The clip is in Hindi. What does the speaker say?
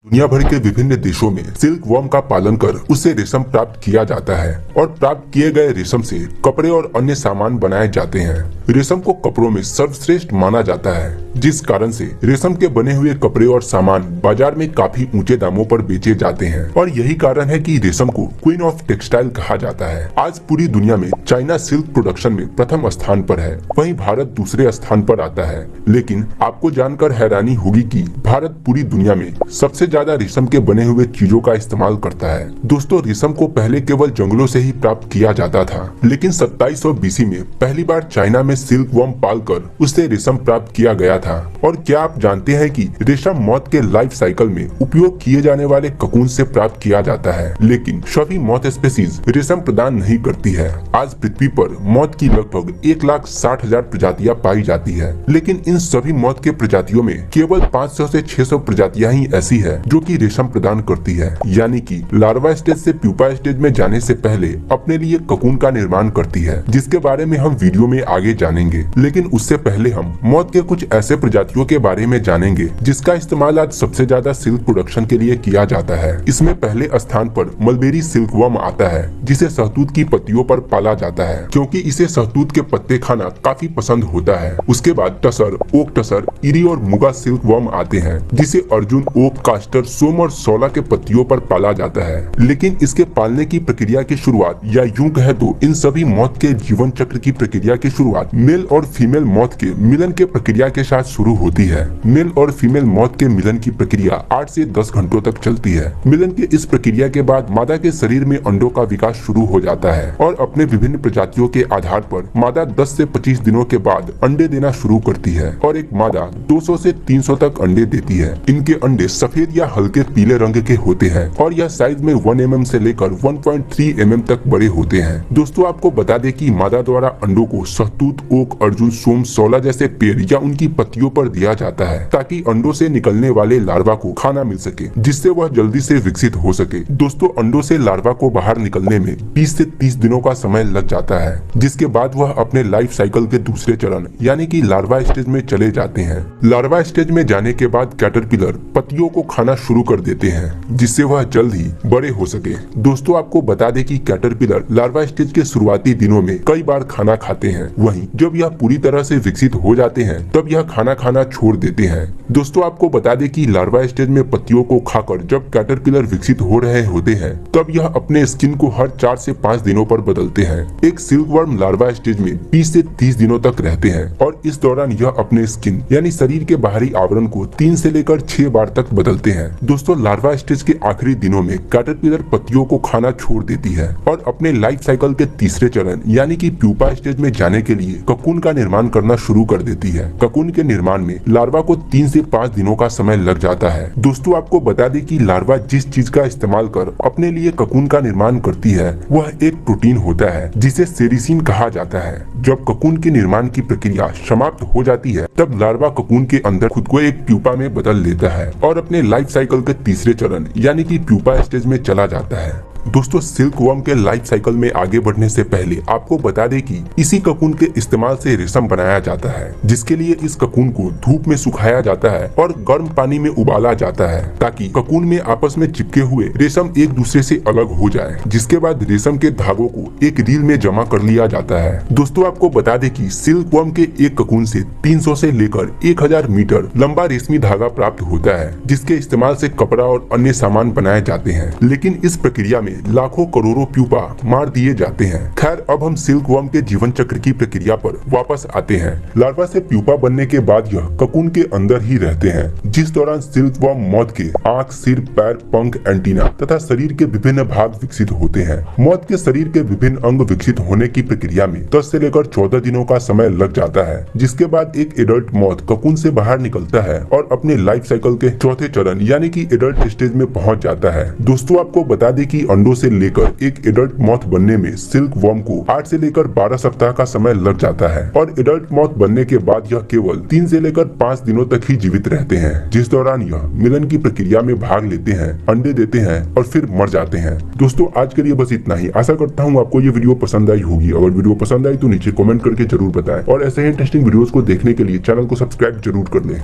दुनिया भर के विभिन्न देशों में सिल्क वर्म का पालन कर उससे रेशम प्राप्त किया जाता है और प्राप्त किए गए रेशम से कपड़े और अन्य सामान बनाए जाते हैं। रेशम को कपड़ों में सर्वश्रेष्ठ माना जाता है, जिस कारण से रेशम के बने हुए कपड़े और सामान बाजार में काफी ऊंचे दामों पर बेचे जाते हैं और यही कारण है कि रेशम को क्वीन ऑफ टेक्सटाइल कहा जाता है। आज पूरी दुनिया में चाइना सिल्क प्रोडक्शन में प्रथम स्थान पर है, वहीं भारत दूसरे स्थान पर आता है। लेकिन आपको जानकर हैरानी होगी कि भारत पूरी दुनिया में सबसे ज्यादा रेशम के बने हुए चीजों का इस्तेमाल करता है। दोस्तों, रेशम को पहले केवल जंगलों से ही प्राप्त किया जाता था, लेकिन 2700 BC में पहली बार चाइना में सिल्क वर्म पालकर उससे रेशम प्राप्त किया गया था। और क्या आप जानते हैं कि रेशम मौत के लाइफ साइकिल में उपयोग किए जाने वाले ककून से प्राप्त किया जाता है, लेकिन सभी मौत स्पीशीज रेशम प्रदान नहीं करती है। आज पृथ्वी पर मौत की लगभग 1,60,000 प्रजातियां पाई जाती है, लेकिन इन सभी मौत के प्रजातियों में केवल 500 से 600 प्रजातियां ही ऐसी है जो कि रेशम प्रदान करती है, यानी कि लार्वा स्टेज से प्यूपा स्टेज में जाने से पहले अपने लिए ककून का निर्माण करती है, जिसके बारे में हम वीडियो में आगे जानेंगे। लेकिन उससे पहले हम मौत के कुछ ऐसे प्रजातियों के बारे में जानेंगे जिसका इस्तेमाल आज सबसे ज्यादा सिल्क प्रोडक्शन के लिए किया जाता है। इसमें पहले स्थान पर मलबेरी सिल्क वर्म आता है, जिसे शहतूत की पत्तियों पर पाला जाता है क्योंकि इसे शहतूत के पत्ते खाना काफी पसंद होता है। उसके बाद टसर, ओक टसर, इरी और मुगा सिल्क वर्म आते हैं, जिसे अर्जुन, ओक, कास्टर, सोम और सोला के पत्तियों पर पाला जाता है। लेकिन इसके पालने की प्रक्रिया की शुरुआत, या यूं कहे तो इन सभी मौत के जीवन चक्र की प्रक्रिया की शुरुआत मेल और फीमेल मौत के मिलन के प्रक्रिया के साथ शुरू होती है। मेल और फीमेल मौत के मिलन की प्रक्रिया 8 से 10 घंटों तक चलती है। मिलन के इस प्रक्रिया के बाद मादा के शरीर में अंडों का विकास शुरू हो जाता है और अपने विभिन्न प्रजातियों के आधार पर मादा 10 से 25 दिनों के बाद अंडे देना शुरू करती है और एक मादा 200 से 300 तक अंडे देती है। इनके अंडे सफेद या हल्के पीले रंग के होते हैं और यह साइज में 1 mm से लेकर 1.3 mm तक बड़े होते हैं। दोस्तों, आपको बता दें कि मादा द्वारा अंडों को शहतूत, ओक, अर्जुन, सोम, सोला जैसे पेड़ या उनकी पत्तियों पर दिया जाता है ताकि अंडों से निकलने वाले लार्वा को खाना मिल सके, जिससे वह जल्दी से विकसित हो सके। दोस्तों, अंडों से लार्वा को बाहर निकलने में 20 से 30 दिनों का समय लग जाता है, जिसके बाद वह अपने लाइफ साइकिल के दूसरे चरण यानी कि लार्वा स्टेज में चले जाते हैं। लार्वा स्टेज में जाने के बाद कैटरपिलर पत्तियों को खाना शुरू कर देते हैं, जिससे वह जल्द ही बड़े हो सके। दोस्तों, आपको बता दें कि कैटरपिलर लार्वा स्टेज के शुरुआती दिनों में कई बार खाना खाते हैं, वहीं जब यह पूरी तरह से विकसित हो जाते हैं तब यह खाना खाना छोड़ देते हैं। दोस्तों, आपको बता दें कि लार्वा स्टेज में पत्तियों को खाकर जब कैटरपिलर विकसित हो रहे होते हैं तब यह अपने स्किन को हर 4 से 5 दिनों पर बदलते हैं। एक सिल्क वर्म लार्वा स्टेज में 20 से 30 दिनों तक रहते हैं और इस दौरान यह अपने स्किन यानी शरीर के बाहरी आवरण को 3 से लेकर 6 बार तक बदलते हैं। दोस्तों, लार्वा स्टेज के आखिरी दिनों में कैटरपिलर पत्तियों को खाना छोड़ देती है और अपने लाइफ साइकिल के तीसरे चरण यानी कि प्यूपा स्टेज में जाने के लिए ककून का निर्माण करना शुरू कर देती है। ककून के निर्माण में लार्वा को 3 से 5 दिनों का समय लग जाता है। दोस्तों, आपको बता दें कि लार्वा जिस चीज का इस्तेमाल कर अपने लिए ककून का निर्माण करती है वह एक प्रोटीन होता है जिसे सेरिसिन कहा जाता है। जब ककून के निर्माण की प्रक्रिया समाप्त हो जाती है तब लार्वा ककून के अंदर खुद को एक प्यूपा में बदल लेता है और अपने लाइफ साइकिल के तीसरे चरण यानी कि प्यूपा स्टेज में चला जाता है। दोस्तों, सिल्क वर्म के लाइफ साइकिल में आगे बढ़ने से पहले आपको बता दें कि इसी ककून के इस्तेमाल से रेशम बनाया जाता है, जिसके लिए इस ककून को धूप में सुखाया जाता है और गर्म पानी में उबाला जाता है ताकि ककून में आपस में चिपके हुए रेशम एक दूसरे से अलग हो जाए, जिसके बाद रेशम के धागों को एक रील में जमा कर लिया जाता है। दोस्तों, आपको बता दें कि सिल्क वर्म के एक ककून से 300 से लेकर 1000 मीटर लंबा रेशमी धागा प्राप्त होता है, जिसके इस्तेमाल से कपड़ा और अन्य सामान बनाए जाते हैं। लेकिन इस प्रक्रिया में लाखों करोड़ों प्यूपा मार दिए जाते हैं। खैर, अब हम सिल्क वर्म के जीवन चक्र की प्रक्रिया पर वापस आते हैं। लार्वा से प्यूपा बनने के बाद यह ककून के अंदर ही रहते हैं, जिस दौरान सिल्क वर्म मौत के आंख, सिर, पैर, पंख, एंटीना तथा शरीर के विभिन्न भाग विकसित होते हैं। मौत के शरीर के विभिन्न अंग विकसित होने की प्रक्रिया में 10 से लेकर 14 दिनों का समय लग जाता है, जिसके बाद एक एडल्ट मौत ककून से बाहर निकलता है और अपने लाइफ साइकिल के चौथे चरण यानी कि एडल्ट स्टेज में पहुंच जाता है। दोस्तों, आपको बता दें कि अंडों से लेकर एक एडल्ट मॉथ बनने में सिल्क वर्म को 8 से लेकर 12 सप्ताह का समय लग जाता है और एडल्ट मॉथ बनने के बाद यह केवल 3 से लेकर 5 दिनों तक ही जीवित रहते हैं, जिस दौरान यह मिलन की प्रक्रिया में भाग लेते हैं, अंडे देते हैं और फिर मर जाते हैं। दोस्तों, आज के लिए बस इतना ही। आशा करता हूँ आपको ये वीडियो पसंद आई होगी। अगर वीडियो पसंद आई तो नीचे कमेंट करके जरूर बताएं और ऐसे ही इंटरेस्टिंग वीडियोस को देखने के लिए चैनल को सब्सक्राइब जरूर कर लें।